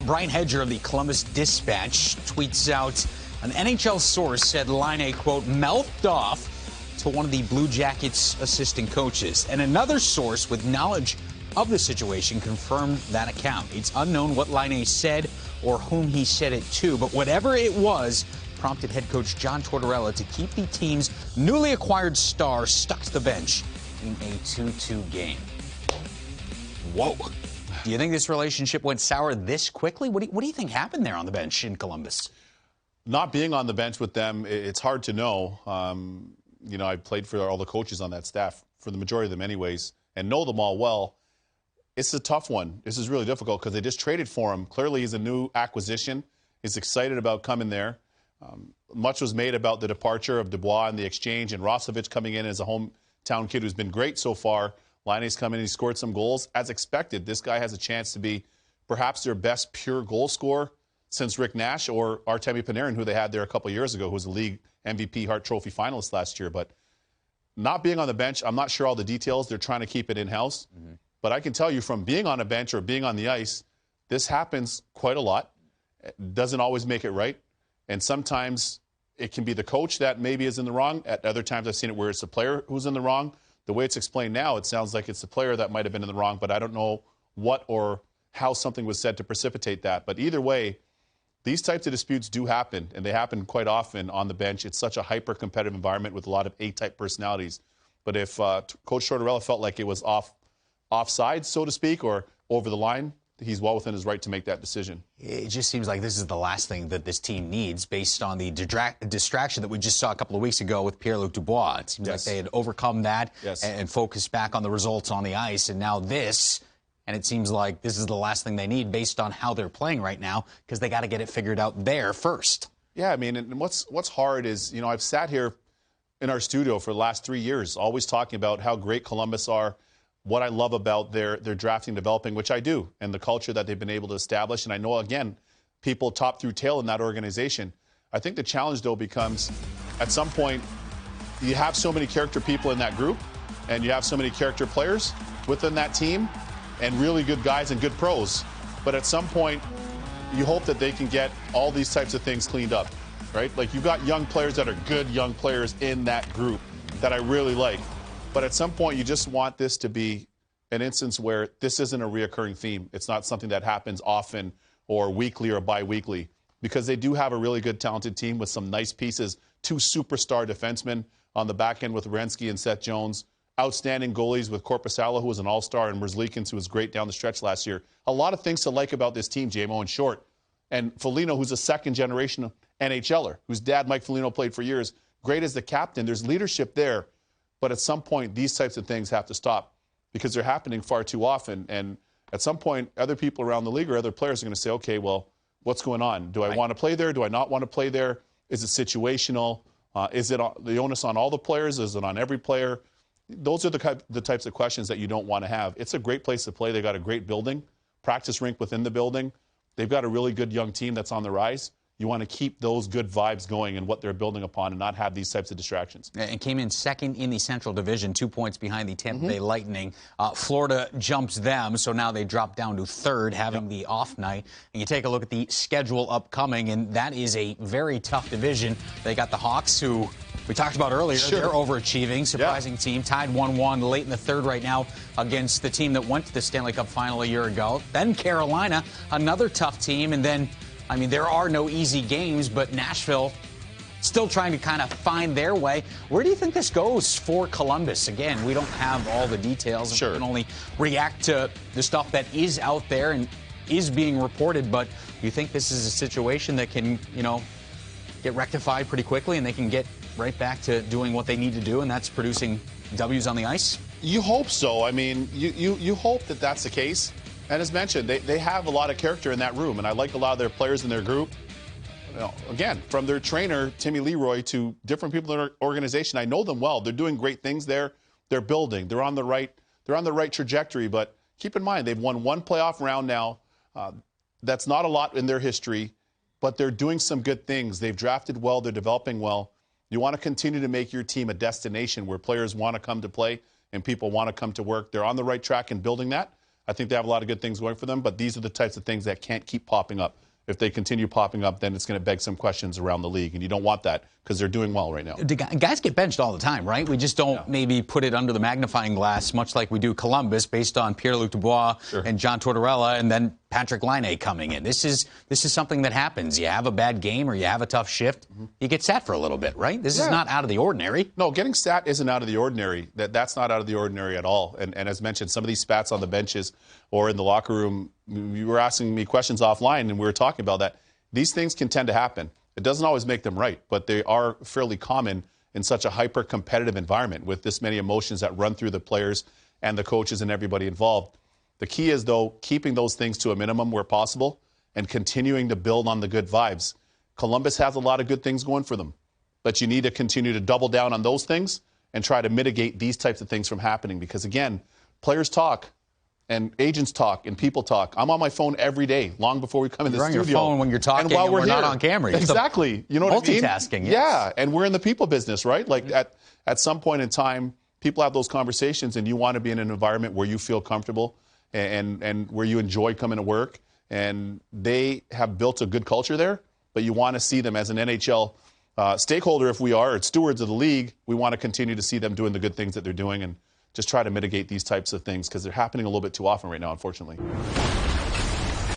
Brian Hedger of the Columbus Dispatch tweets out, an NHL source said Laine, quote, mouthed off to one of the Blue Jackets' assistant coaches. And another source with knowledge of the situation confirmed that account. It's unknown what Laine said or whom he said it to, but whatever it was prompted head coach John Tortorella to keep the team's newly acquired star stuck to the bench in a 2-2 game. Whoa. Do you think this relationship went sour this quickly? What do you think happened there on the bench in Columbus? Not being on the bench with them, it's hard to know. You know, I played for all the coaches on that staff, for the majority of them anyways, and know them all well. It's a tough one. This is really difficult because they just traded for him. Clearly, he's a new acquisition. He's excited about coming there. Much was made about the departure of Dubois and the exchange, and Rosovich coming in as a hometown kid who's been great so far. Laine's come in, he scored some goals. As expected, this guy has a chance to be perhaps their best pure goal scorer since Rick Nash or Artemi Panarin, who they had there a couple years ago, who was a league MVP Hart Trophy finalist last year. But not being on the bench, I'm not sure all the details. They're trying to keep it in-house. Mm-hmm. But I can tell you from being on a bench or being on the ice, this happens quite a lot. It doesn't always make it right. And sometimes it can be the coach that maybe is in the wrong. At other times I've seen it where it's the player who's in the wrong. The way it's explained now, it sounds like it's the player that might have been in the wrong, but I don't know what or how something was said to precipitate that. But either way, these types of disputes do happen, and they happen quite often on the bench. It's such a hyper-competitive environment with a lot of A-type personalities. But if Coach Tortorella felt like it was offside, so to speak, or over the line, he's well within his right to make that decision. It just seems like this is the last thing that this team needs based on the distraction that we just saw a couple of weeks ago with Pierre-Luc Dubois. It seems like they had overcome that and focused back on the results on the ice. And now this, and it seems like this is the last thing they need based on how they're playing right now because they got to get it figured out there first. Yeah, I mean, and what's hard is, you know, I've sat here in our studio for the last 3 years always talking about how great Columbus are, what I love about their drafting, developing, which I do, and the culture that they've been able to establish. And I know, again, people top through tail in that organization. I think the challenge, though, becomes at some point you have so many character people in that group and you have so many character players within that team and really good guys and good pros. But at some point, you hope that they can get all these types of things cleaned up, right? Like you've got young players that are good young players in that group that I really like. But at some point, you just want this to be an instance where this isn't a reoccurring theme. It's not something that happens often or weekly or bi-weekly because they do have a really good, talented team with some nice pieces. 2 superstar defensemen on the back end with Werenski and Seth Jones. Outstanding goalies with Korpisalo, who was an all-star, and Merzlikins, who was great down the stretch last year. A lot of things to like about this team, JMO, in short. And Foligno, who's a second-generation NHLer, whose dad, Mike Foligno, played for years. Great as the captain. There's leadership there. But at some point, these types of things have to stop because they're happening far too often. And at some point, other people around the league or other players are going to say, okay, well, what's going on? Do I want to play there? Do I not want to play there? Is it situational? Is it the onus on all the players? Is it on every player? Those are the types of questions that you don't want to have. It's a great place to play. They've got a great building, practice rink within the building. They've got a really good young team that's on the rise. You want to keep those good vibes going and what they're building upon and not have these types of distractions. And came in second in the Central Division, 2 points behind the Tampa Bay Lightning. Florida jumps them, so now they drop down to third, having the off night. And you take a look at the schedule upcoming, and that is a very tough division. They got the Hawks, who we talked about earlier. They're overachieving, surprising team. Tied 1-1 late in the third right now against the team that went to the Stanley Cup final a year ago. Then Carolina, another tough team, and then I mean, there are no easy games, but Nashville still trying to kind of find their way. Where do you think this goes for Columbus? Again, we don't have all the details. We can only react to the stuff that is out there and is being reported. But do you think this is a situation that can, you know, get rectified pretty quickly and they can get right back to doing what they need to do, and that's producing W's on the ice? You hope so. I mean, you hope that that's the case. And as mentioned, they have a lot of character in that room, and I like a lot of their players in their group. You know, again, from their trainer, Timmy Leroy, to different people in their organization, I know them well. They're doing great things there. They're building. They're on the right trajectory. But keep in mind, they've won 1 playoff round now. That's not a lot in their history, but they're doing some good things. They've drafted well. They're developing well. You want to continue to make your team a destination where players want to come to play and people want to come to work. They're on the right track in building that. I think they have a lot of good things going for them, but these are the types of things that can't keep popping up. If they continue popping up, then it's going to beg some questions around the league, and you don't want that because they're doing well right now. Guys get benched all the time, right? We just don't maybe put it under the magnifying glass, much like we do Columbus, based on Pierre-Luc Dubois and John Tortorella, and then Patrik Laine coming in. This is something that happens. You have a bad game or you have a tough shift, you get sat for a little bit, right? This is not out of the ordinary. No, getting sat isn't out of the ordinary. That's not out of the ordinary at all. And as mentioned, some of these spats on the benches or in the locker room, you were asking me questions offline, and we were talking about that. These things can tend to happen. It doesn't always make them right, but they are fairly common in such a hyper-competitive environment with this many emotions that run through the players and the coaches and everybody involved. The key is, though, keeping those things to a minimum where possible and continuing to build on the good vibes. Columbus has a lot of good things going for them, but you need to continue to double down on those things and try to mitigate these types of things from happening because, again, players talk. And agents talk and people talk. I'm on my phone every day, long before we come in the studio. You're on your phone when you're talking and while we're not on camera. Exactly. You know what I mean? Multitasking. Yes. Yeah, and we're in the people business, right? Like at some point in time, people have those conversations, and you want to be in an environment where you feel comfortable and where you enjoy coming to work. And they have built a good culture there, but you want to see them as an NHL stakeholder, if we are, or stewards of the league. We want to continue to see them doing the good things that they're doing and just try to mitigate these types of things because they're happening a little bit too often right now, unfortunately.